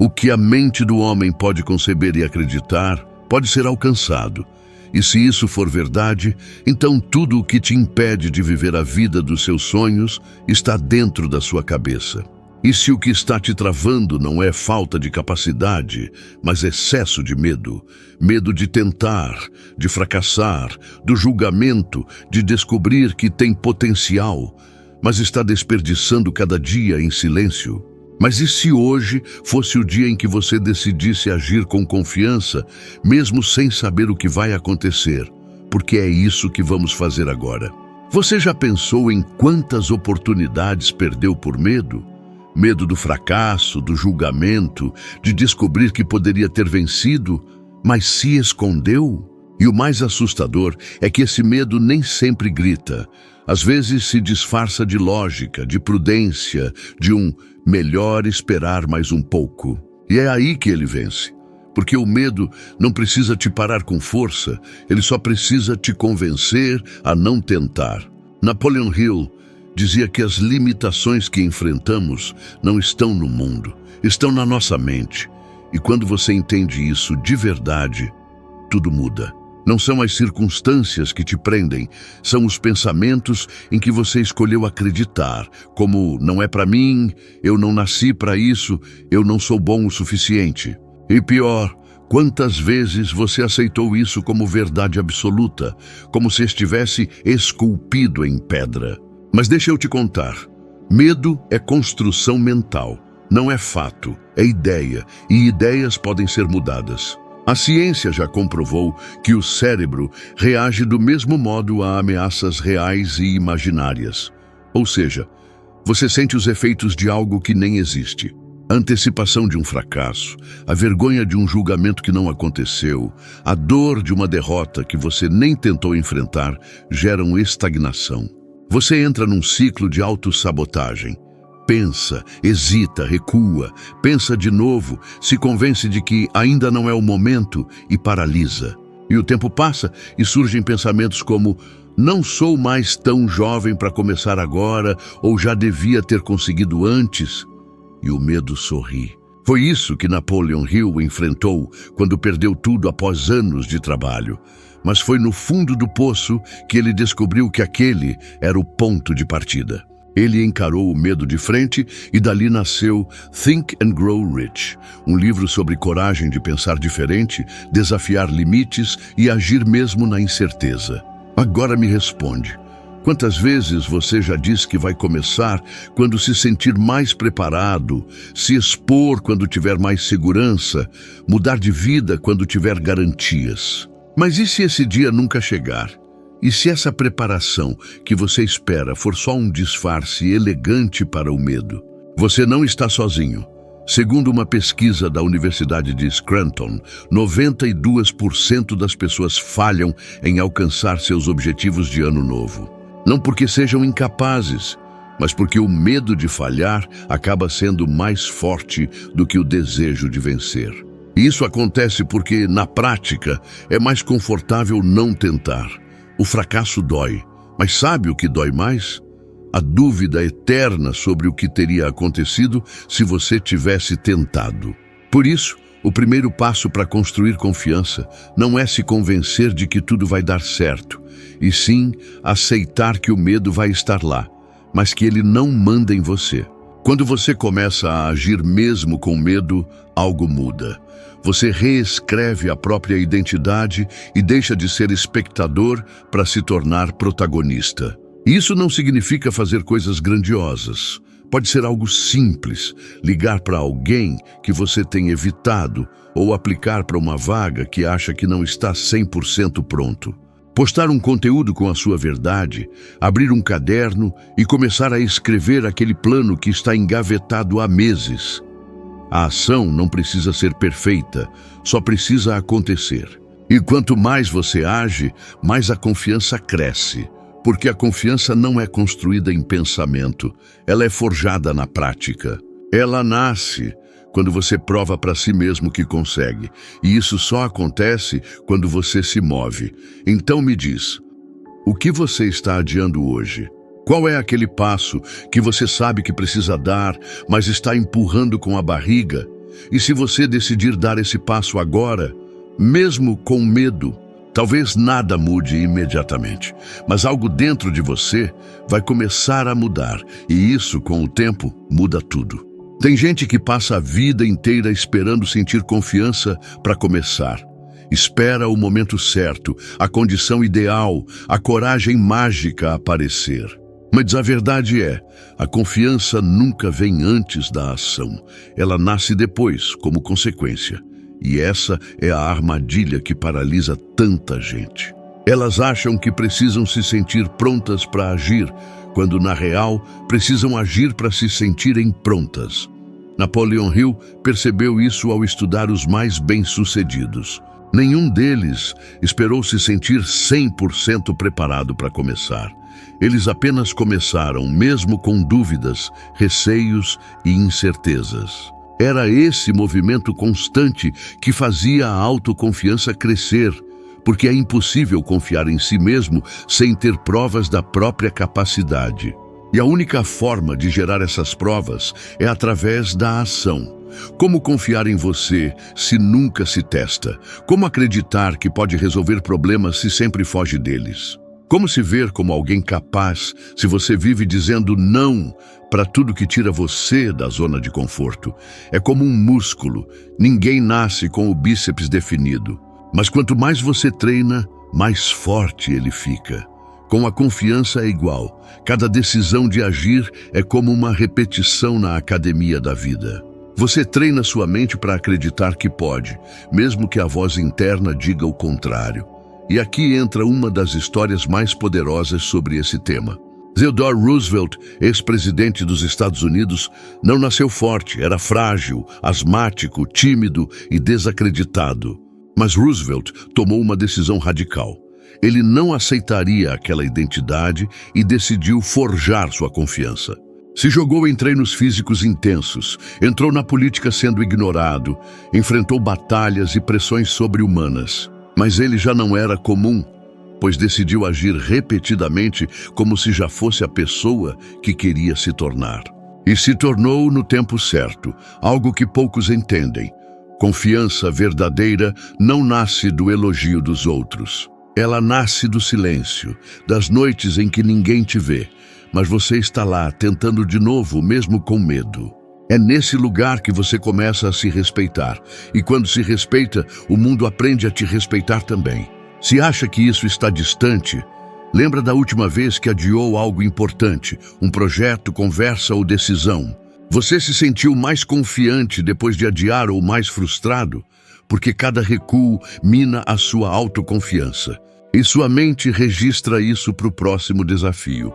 O que a mente do homem pode conceber e acreditar pode ser alcançado. E se isso for verdade, então tudo o que te impede de viver a vida dos seus sonhos está dentro da sua cabeça. E se o que está te travando não é falta de capacidade, mas excesso de medo, medo de tentar, de fracassar, do julgamento, de descobrir que tem potencial, mas está desperdiçando cada dia em silêncio. Mas e se hoje fosse o dia em que você decidisse agir com confiança, mesmo sem saber o que vai acontecer? Porque é isso que vamos fazer agora. Você já pensou em quantas oportunidades perdeu por medo? Medo do fracasso, do julgamento, de descobrir que poderia ter vencido, mas se escondeu? E o mais assustador é que esse medo nem sempre grita. Às vezes se disfarça de lógica, de prudência, de um melhor esperar mais um pouco. E é aí que ele vence. Porque o medo não precisa te parar com força, ele só precisa te convencer a não tentar. Napoleon Hill dizia que as limitações que enfrentamos não estão no mundo, estão na nossa mente. E quando você entende isso de verdade, tudo muda. Não são as circunstâncias que te prendem, são os pensamentos em que você escolheu acreditar, como não é para mim, eu não nasci para isso, eu não sou bom o suficiente. E pior, quantas vezes você aceitou isso como verdade absoluta, como se estivesse esculpido em pedra? Mas deixa eu te contar, medo é construção mental, não é fato, é ideia, e ideias podem ser mudadas. A ciência já comprovou que o cérebro reage do mesmo modo a ameaças reais e imaginárias. Ou seja, você sente os efeitos de algo que nem existe. A antecipação de um fracasso, a vergonha de um julgamento que não aconteceu, a dor de uma derrota que você nem tentou enfrentar geram estagnação. Você entra num ciclo de autossabotagem. Pensa, hesita, recua, pensa de novo, se convence de que ainda não é o momento e paralisa. E o tempo passa e surgem pensamentos como não sou mais tão jovem para começar agora ou já devia ter conseguido antes. E o medo sorri. Foi isso que Napoleon Hill enfrentou quando perdeu tudo após anos de trabalho. Mas foi no fundo do poço que ele descobriu que aquele era o ponto de partida. Ele encarou o medo de frente e dali nasceu Think and Grow Rich, um livro sobre coragem de pensar diferente, desafiar limites e agir mesmo na incerteza. Agora me responde, quantas vezes você já disse que vai começar quando se sentir mais preparado, se expor quando tiver mais segurança, mudar de vida quando tiver garantias? Mas e se esse dia nunca chegar? E se essa preparação que você espera for só um disfarce elegante para o medo? Você não está sozinho. Segundo uma pesquisa da Universidade de Scranton, 92% das pessoas falham em alcançar seus objetivos de ano novo. Não porque sejam incapazes, mas porque o medo de falhar acaba sendo mais forte do que o desejo de vencer. E isso acontece porque, na prática, é mais confortável não tentar. O fracasso dói, mas sabe o que dói mais? A dúvida eterna sobre o que teria acontecido se você tivesse tentado. Por isso, o primeiro passo para construir confiança não é se convencer de que tudo vai dar certo, e sim aceitar que o medo vai estar lá, mas que ele não manda em você. Quando você começa a agir mesmo com medo, algo muda. Você reescreve a própria identidade e deixa de ser espectador para se tornar protagonista. Isso não significa fazer coisas grandiosas. Pode ser algo simples, ligar para alguém que você tem evitado ou aplicar para uma vaga que acha que não está 100% pronto. Postar um conteúdo com a sua verdade, abrir um caderno e começar a escrever aquele plano que está engavetado há meses. A ação não precisa ser perfeita, só precisa acontecer. E quanto mais você age, mais a confiança cresce. Porque a confiança não é construída em pensamento, ela é forjada na prática. Ela nasce quando você prova para si mesmo que consegue. E isso só acontece quando você se move. Então me diz, o que você está adiando hoje? Qual é aquele passo que você sabe que precisa dar, mas está empurrando com a barriga? E se você decidir dar esse passo agora, mesmo com medo, talvez nada mude imediatamente, mas algo dentro de você vai começar a mudar, e isso, com o tempo, muda tudo. Tem gente que passa a vida inteira esperando sentir confiança para começar. Espera o momento certo, a condição ideal, a coragem mágica a aparecer. Mas a verdade é, a confiança nunca vem antes da ação. Ela nasce depois, como consequência. E essa é a armadilha que paralisa tanta gente. Elas acham que precisam se sentir prontas para agir, quando, na real, precisam agir para se sentirem prontas. Napoleon Hill percebeu isso ao estudar os mais bem-sucedidos. Nenhum deles esperou se sentir 100% preparado para começar. Eles apenas começaram, mesmo com dúvidas, receios e incertezas. Era esse movimento constante que fazia a autoconfiança crescer, porque é impossível confiar em si mesmo sem ter provas da própria capacidade. E a única forma de gerar essas provas é através da ação. Como confiar em você se nunca se testa? Como acreditar que pode resolver problemas se sempre foge deles? Como se ver como alguém capaz se você vive dizendo não para tudo que tira você da zona de conforto? É como um músculo. Ninguém nasce com o bíceps definido. Mas quanto mais você treina, mais forte ele fica. Com a confiança é igual. Cada decisão de agir é como uma repetição na academia da vida. Você treina sua mente para acreditar que pode, mesmo que a voz interna diga o contrário. E aqui entra uma das histórias mais poderosas sobre esse tema. Theodore Roosevelt, ex-presidente dos Estados Unidos, não nasceu forte, era frágil, asmático, tímido e desacreditado. Mas Roosevelt tomou uma decisão radical. Ele não aceitaria aquela identidade e decidiu forjar sua confiança. Se jogou em treinos físicos intensos, entrou na política sendo ignorado, enfrentou batalhas e pressões sobre-humanas. Mas ele já não era comum, pois decidiu agir repetidamente como se já fosse a pessoa que queria se tornar. E se tornou no tempo certo, algo que poucos entendem. Confiança verdadeira não nasce do elogio dos outros. Ela nasce do silêncio, das noites em que ninguém te vê, mas você está lá tentando de novo, mesmo com medo. É nesse lugar que você começa a se respeitar. E quando se respeita, o mundo aprende a te respeitar também. Se acha que isso está distante, lembra da última vez que adiou algo importante, um projeto, conversa ou decisão. Você se sentiu mais confiante depois de adiar ou mais frustrado? Porque cada recuo mina a sua autoconfiança. E sua mente registra isso para o próximo desafio.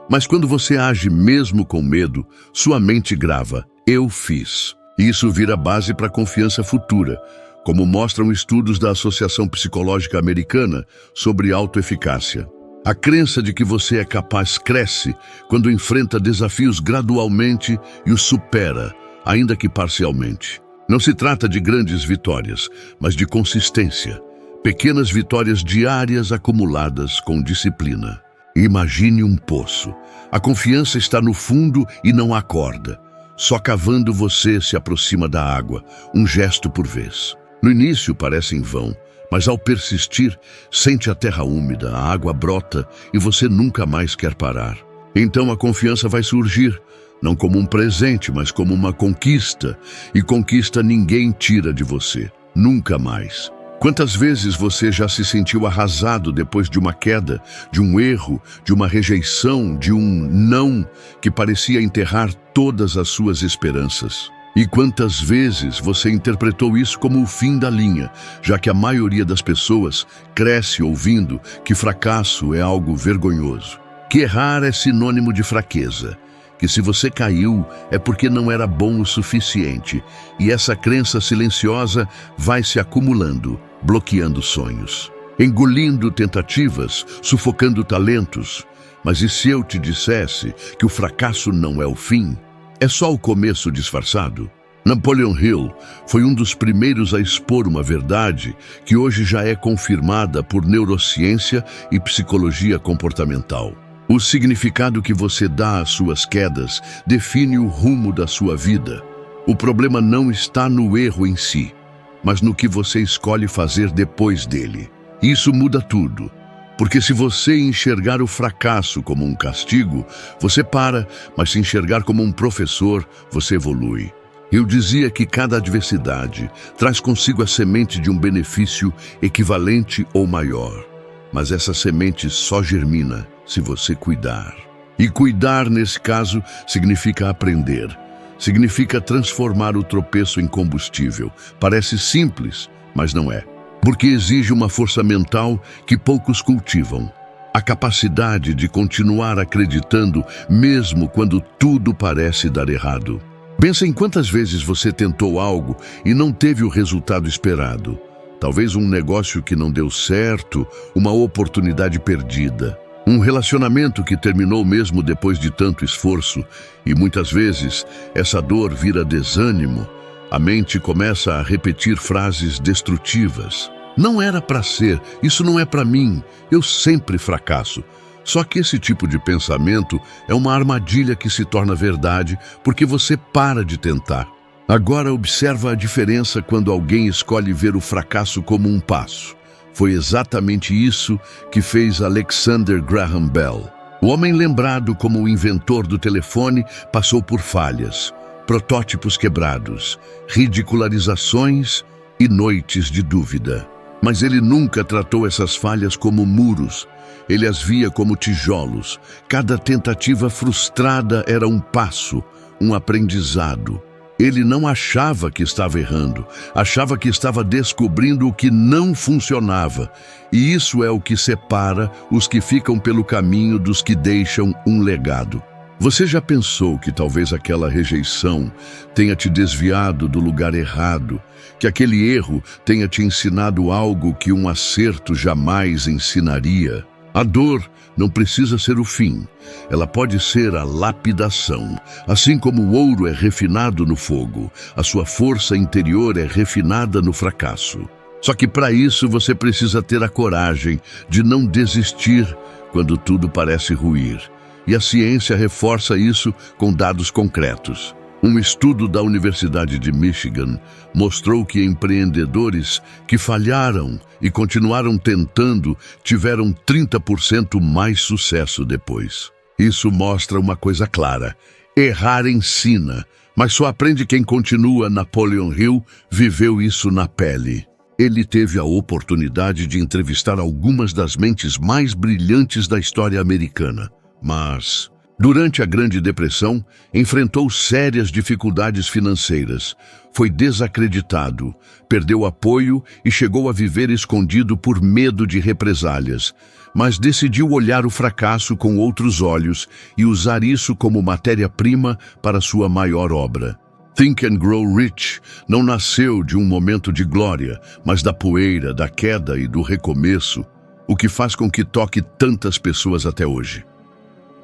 Mas quando você age mesmo com medo, sua mente grava: eu fiz. Isso vira base para a confiança futura, como mostram estudos da Associação Psicológica Americana sobre autoeficácia. A crença de que você é capaz cresce quando enfrenta desafios gradualmente e os supera, ainda que parcialmente. Não se trata de grandes vitórias, mas de consistência. Pequenas vitórias diárias acumuladas com disciplina. Imagine um poço. A confiança está no fundo e não há corda. Só cavando você se aproxima da água, um gesto por vez. No início parece em vão, mas ao persistir, sente a terra úmida, a água brota e você nunca mais quer parar. Então a confiança vai surgir, não como um presente, mas como uma conquista. E conquista ninguém tira de você, nunca mais. Quantas vezes você já se sentiu arrasado depois de uma queda, de um erro, de uma rejeição, de um não que parecia enterrar todas as suas esperanças? E quantas vezes você interpretou isso como o fim da linha, já que a maioria das pessoas cresce ouvindo que fracasso é algo vergonhoso, que errar é sinônimo de fraqueza, que se você caiu é porque não era bom o suficiente, e essa crença silenciosa vai se acumulando, bloqueando sonhos, engolindo tentativas, sufocando talentos. Mas e se eu te dissesse que o fracasso não é o fim? É só o começo disfarçado? Napoleon Hill foi um dos primeiros a expor uma verdade que hoje já é confirmada por neurociência e psicologia comportamental. O significado que você dá às suas quedas define o rumo da sua vida. O problema não está no erro em si, mas no que você escolhe fazer depois dele. Isso muda tudo. Porque se você enxergar o fracasso como um castigo, você para, mas se enxergar como um professor, você evolui. Eu dizia que cada adversidade traz consigo a semente de um benefício equivalente ou maior. Mas essa semente só germina se você cuidar. E cuidar, nesse caso, significa aprender. Significa transformar o tropeço em combustível. Parece simples, mas não é. Porque exige uma força mental que poucos cultivam. A capacidade de continuar acreditando mesmo quando tudo parece dar errado. Pensa em quantas vezes você tentou algo e não teve o resultado esperado. Talvez um negócio que não deu certo, uma oportunidade perdida. Um relacionamento que terminou mesmo depois de tanto esforço. E muitas vezes essa dor vira desânimo. A mente começa a repetir frases destrutivas. Não era para ser, isso não é para mim, eu sempre fracasso. Só que esse tipo de pensamento é uma armadilha que se torna verdade porque você para de tentar. Agora observa a diferença quando alguém escolhe ver o fracasso como um passo. Foi exatamente isso que fez Alexander Graham Bell. O homem lembrado como o inventor do telefone passou por falhas, protótipos quebrados, ridicularizações e noites de dúvida. Mas ele nunca tratou essas falhas como muros. Ele as via como tijolos. Cada tentativa frustrada era um passo, um aprendizado. Ele não achava que estava errando, achava que estava descobrindo o que não funcionava. E isso é o que separa os que ficam pelo caminho dos que deixam um legado. Você já pensou que talvez aquela rejeição tenha te desviado do lugar errado, que aquele erro tenha te ensinado algo que um acerto jamais ensinaria? A dor não precisa ser o fim, ela pode ser a lapidação. Assim como o ouro é refinado no fogo, a sua força interior é refinada no fracasso. Só que para isso você precisa ter a coragem de não desistir quando tudo parece ruir. E a ciência reforça isso com dados concretos. Um estudo da Universidade de Michigan mostrou que empreendedores que falharam e continuaram tentando tiveram 30% mais sucesso depois. Isso mostra uma coisa clara: errar ensina, mas só aprende quem continua. Napoleon Hill viveu isso na pele. Ele teve a oportunidade de entrevistar algumas das mentes mais brilhantes da história americana. Mas, durante a Grande Depressão, enfrentou sérias dificuldades financeiras. Foi desacreditado, perdeu apoio e chegou a viver escondido por medo de represálias. Mas decidiu olhar o fracasso com outros olhos e usar isso como matéria-prima para sua maior obra. Think and Grow Rich não nasceu de um momento de glória, mas da poeira, da queda e do recomeço, o que faz com que toque tantas pessoas até hoje.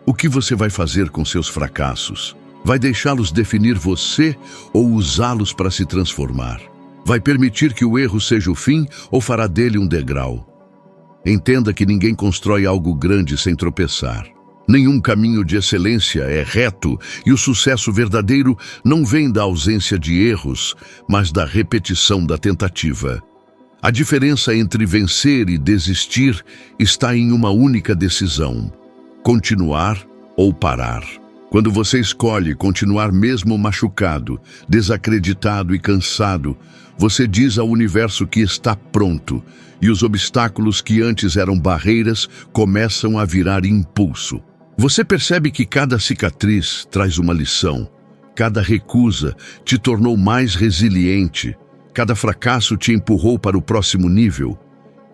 O que você vai fazer com seus fracassos? Vai deixá-los definir você ou usá-los para se transformar? Vai permitir que o erro seja o fim ou fará dele um degrau? Entenda que ninguém constrói algo grande sem tropeçar. Nenhum caminho de excelência é reto e o sucesso verdadeiro não vem da ausência de erros, mas da repetição da tentativa. A diferença entre vencer e desistir está em uma única decisão: continuar ou parar. Quando você escolhe continuar mesmo machucado, desacreditado e cansado, você diz ao universo que está pronto, e os obstáculos que antes eram barreiras começam a virar impulso. Você percebe que cada cicatriz traz uma lição, cada recusa te tornou mais resiliente, cada fracasso te empurrou para o próximo nível.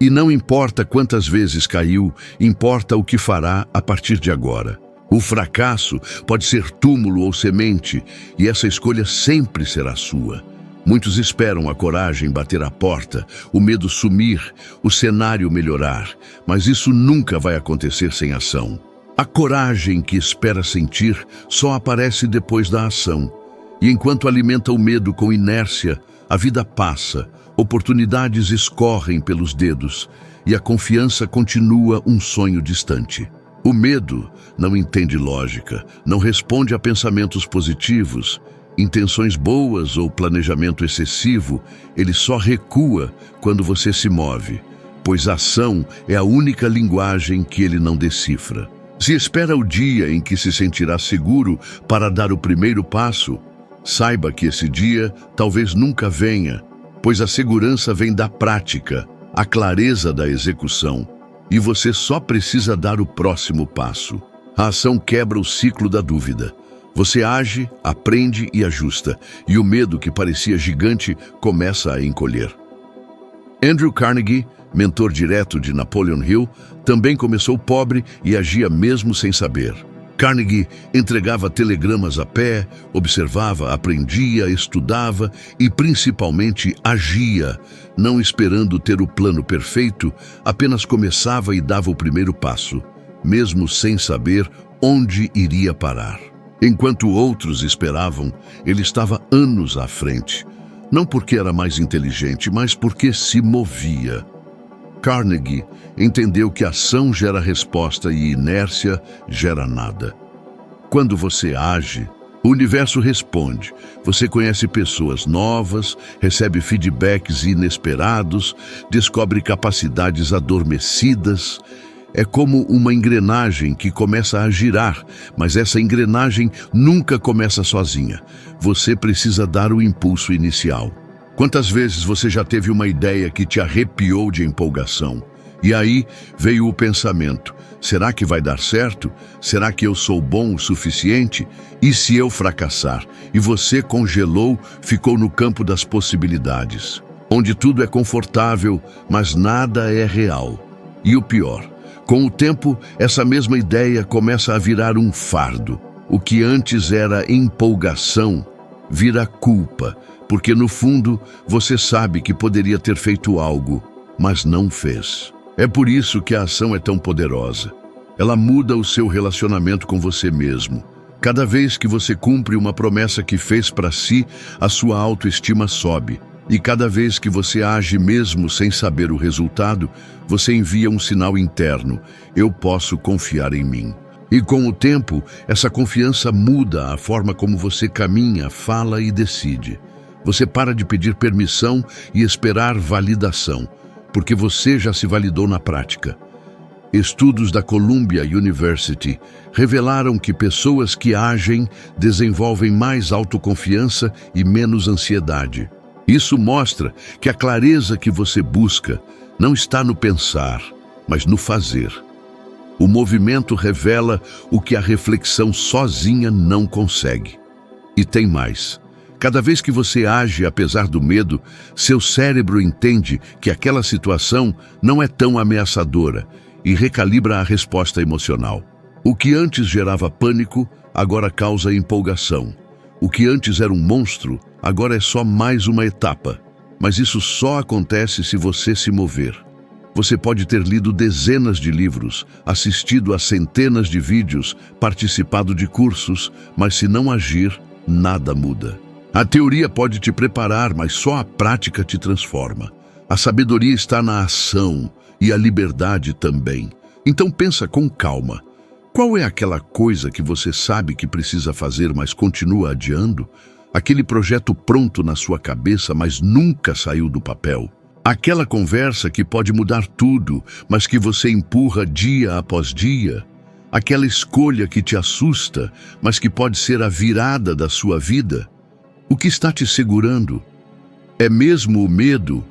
E não importa quantas vezes caiu, importa o que fará a partir de agora. O fracasso pode ser túmulo ou semente, e essa escolha sempre será sua. Muitos esperam a coragem bater a porta, o medo sumir, o cenário melhorar, mas isso nunca vai acontecer sem ação. A coragem que espera sentir só aparece depois da ação. E enquanto alimenta o medo com inércia, a vida passa, oportunidades escorrem pelos dedos e a confiança continua um sonho distante. O medo não entende lógica, não responde a pensamentos positivos. Intenções boas ou planejamento excessivo, ele só recua quando você se move, pois a ação é a única linguagem que ele não decifra. Se espera o dia em que se sentirá seguro para dar o primeiro passo, saiba que esse dia talvez nunca venha, pois a segurança vem da prática, a clareza da execução, e você só precisa dar o próximo passo. A ação quebra o ciclo da dúvida. Você age, aprende e ajusta, e o medo que parecia gigante começa a encolher. Andrew Carnegie, mentor direto de Napoleon Hill, também começou pobre e agia mesmo sem saber. Carnegie entregava telegramas a pé, observava, aprendia, estudava e principalmente agia, não esperando ter o plano perfeito, apenas começava e dava o primeiro passo, mesmo sem saber onde iria parar. Enquanto outros esperavam, ele estava anos à frente, não porque era mais inteligente, mas porque se movia. Carnegie entendeu que ação gera resposta e inércia gera nada. Quando você age, o universo responde. Você conhece pessoas novas, recebe feedbacks inesperados, descobre capacidades adormecidas. É como uma engrenagem que começa a girar, mas essa engrenagem nunca começa sozinha. Você precisa dar o impulso inicial. Quantas vezes você já teve uma ideia que te arrepiou de empolgação? E aí veio o pensamento: será que vai dar certo? Será que eu sou bom o suficiente? E se eu fracassar? E você congelou, ficou no campo das possibilidades, onde tudo é confortável, mas nada é real. E o pior, com o tempo, essa mesma ideia começa a virar um fardo. O que antes era empolgação vira culpa, porque no fundo você sabe que poderia ter feito algo, mas não fez. É por isso que a ação é tão poderosa. Ela muda o seu relacionamento com você mesmo. Cada vez que você cumpre uma promessa que fez para si, a sua autoestima sobe. E cada vez que você age mesmo sem saber o resultado, você envia um sinal interno: eu posso confiar em mim. E com o tempo, essa confiança muda a forma como você caminha, fala e decide. Você para de pedir permissão e esperar validação, porque você já se validou na prática. Estudos da Columbia University revelaram que pessoas que agem desenvolvem mais autoconfiança e menos ansiedade. Isso mostra que a clareza que você busca não está no pensar, mas no fazer. O movimento revela o que a reflexão sozinha não consegue. E tem mais. Cada vez que você age apesar do medo, seu cérebro entende que aquela situação não é tão ameaçadora e recalibra a resposta emocional. O que antes gerava pânico, agora causa empolgação. O que antes era um monstro, agora é só mais uma etapa. Mas isso só acontece se você se mover. Você pode ter lido dezenas de livros, assistido a centenas de vídeos, participado de cursos, mas se não agir, nada muda. A teoria pode te preparar, mas só a prática te transforma. A sabedoria está na ação e a liberdade também. Então pensa com calma. Qual é aquela coisa que você sabe que precisa fazer, mas continua adiando? Aquele projeto pronto na sua cabeça, mas nunca saiu do papel? Aquela conversa que pode mudar tudo, mas que você empurra dia após dia? Aquela escolha que te assusta, mas que pode ser a virada da sua vida? O que está te segurando? É mesmo o medo?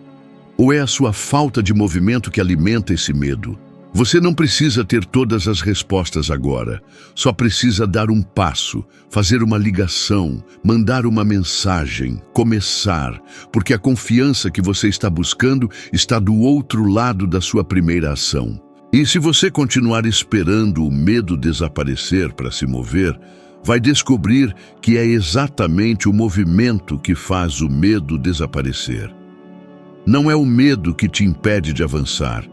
Ou é a sua falta de movimento que alimenta esse medo? Você não precisa ter todas as respostas agora. Só precisa dar um passo, fazer uma ligação, mandar uma mensagem, começar, porque a confiança que você está buscando está do outro lado da sua primeira ação. E se você continuar esperando o medo desaparecer para se mover, vai descobrir que é exatamente o movimento que faz o medo desaparecer. Não é o medo que te impede de avançar.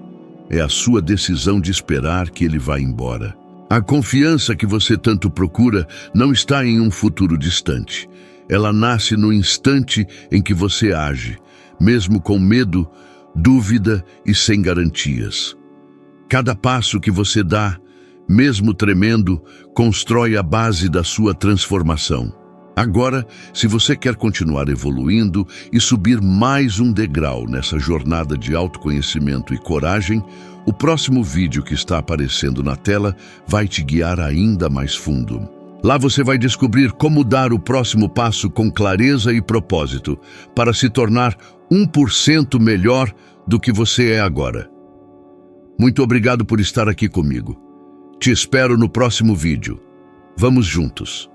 É a sua decisão de esperar que ele vá embora. A confiança que você tanto procura não está em um futuro distante. Ela nasce no instante em que você age, mesmo com medo, dúvida e sem garantias. Cada passo que você dá, mesmo tremendo, constrói a base da sua transformação. Agora, se você quer continuar evoluindo e subir mais um degrau nessa jornada de autoconhecimento e coragem, o próximo vídeo que está aparecendo na tela vai te guiar ainda mais fundo. Lá você vai descobrir como dar o próximo passo com clareza e propósito para se tornar 1% melhor do que você é agora. Muito obrigado por estar aqui comigo. Te espero no próximo vídeo. Vamos juntos!